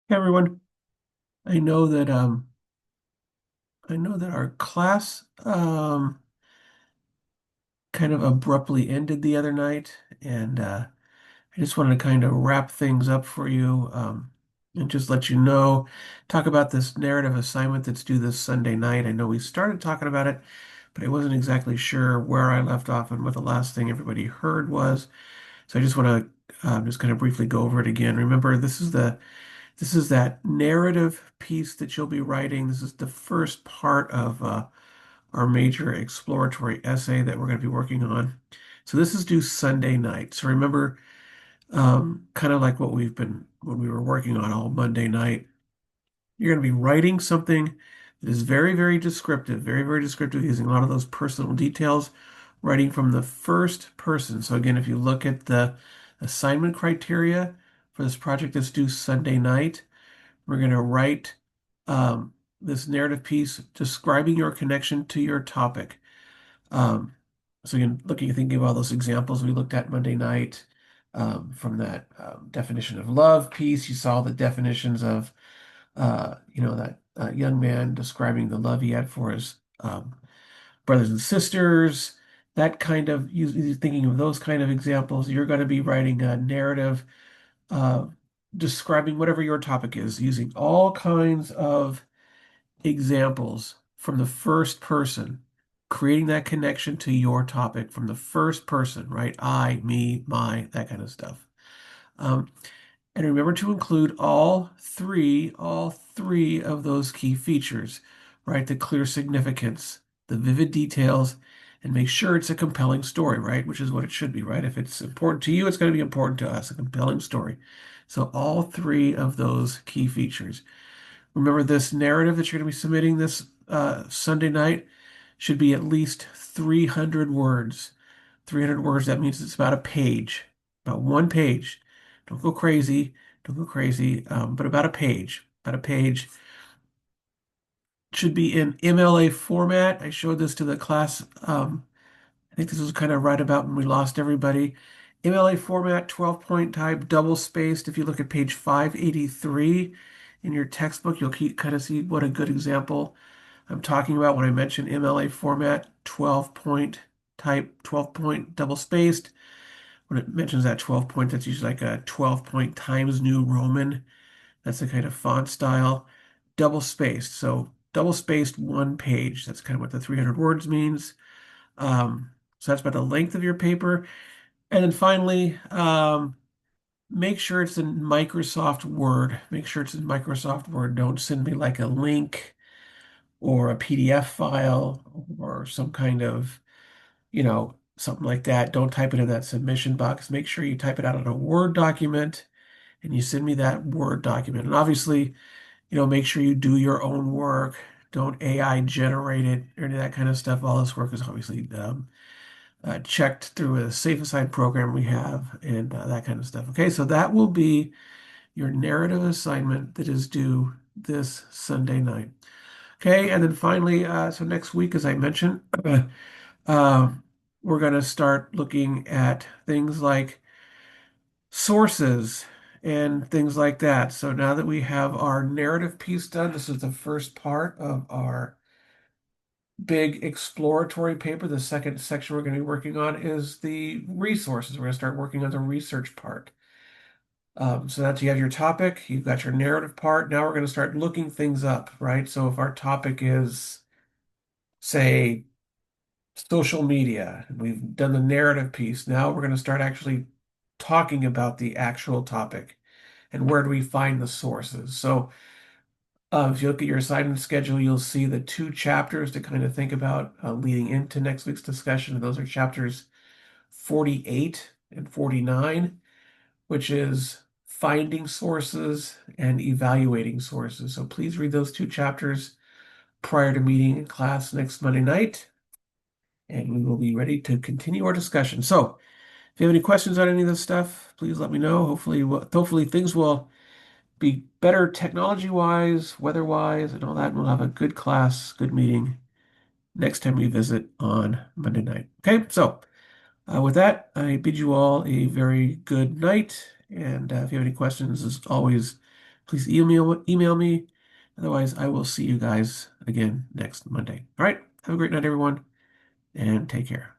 Hey everyone, I know that our class kind of abruptly ended the other night, and I just wanted to kind of wrap things up for you and just let you know, talk about this narrative assignment that's due this Sunday night. I know we started talking about it, but I wasn't exactly sure where I left off and what the last thing everybody heard was. So I just want to just kind of briefly go over it again. Remember, this is that narrative piece that you'll be writing. This is the first part of our major exploratory essay that we're going to be working on. So this is due Sunday night. So remember, kind of like when we were working on all Monday night, you're going to be writing something that is very, very, very descriptive, using a lot of those personal details, writing from the first person. So again, if you look at the assignment criteria for this project that's due Sunday night, we're going to write this narrative piece describing your connection to your topic. Um, so again, thinking of all those examples we looked at Monday night, from that definition of love piece, you saw the definitions of, that young man describing the love he had for his brothers and sisters. That kind of, thinking of those kind of examples, you're going to be writing a narrative uh, describing whatever your topic is, using all kinds of examples from the first person, creating that connection to your topic from the first person, right? I, me, my, that kind of stuff. Um, and remember to include all three of those key features, right? The clear significance, the vivid details, and make sure it's a compelling story, right? Which is what it should be, right? If it's important to you, it's going to be important to us, a compelling story. So all three of those key features. Remember, this narrative that you're going to be submitting this Sunday night should be at least 300 words. 300 words, that means it's about a page, about one page. Don't go crazy, don't go crazy, but about a page. About a page should be in MLA format. I showed this to the class. I think this was kind of right about when we lost everybody. MLA format, 12-point type, double spaced. If you look at page 583 in your textbook, you'll kind of see what a good example I'm talking about when I mention MLA format, 12-point type, 12-point double spaced. When it mentions that 12 point, that's usually like a 12-point Times New Roman. That's the kind of font style. Double spaced. So double spaced one page. That's kind of what the 300 words means. So that's about the length of your paper. And then finally, make sure it's in Microsoft Word. Make sure it's in Microsoft Word. Don't send me like a link or a PDF file or some kind of, something like that. Don't type it in that submission box. Make sure you type it out in a Word document and you send me that Word document. And obviously, make sure you do your own work. Don't AI generate it or any of that kind of stuff. All this work is obviously checked through a safe aside program we have and that kind of stuff. Okay, so that will be your narrative assignment that is due this Sunday night. Okay, and then finally, so next week, as I mentioned, uh, we're going to start looking at things like sources and things like that. So now that we have our narrative piece done, this is the first part of our big exploratory paper. The second section we're going to be working on is the resources. We're going to start working on the research part. So that you have your topic, you've got your narrative part. Now we're going to start looking things up, right? So if our topic is, say, social media, and we've done the narrative piece, now we're going to start actually talking about the actual topic and where do we find the sources. So if you look at your assignment schedule, you'll see the two chapters to kind of think about leading into next week's discussion. Those are chapters 48 and 49, which is finding sources and evaluating sources. So please read those two chapters prior to meeting in class next Monday night, and we will be ready to continue our discussion. So if you have any questions on any of this stuff, please let me know. Hopefully things will be better technology-wise, weather-wise, and all that. We'll have a good class, good meeting next time we visit on Monday night. Okay, so with that, I bid you all a very good night. And if you have any questions, as always, please email me. Otherwise, I will see you guys again next Monday. All right. Have a great night, everyone, and take care.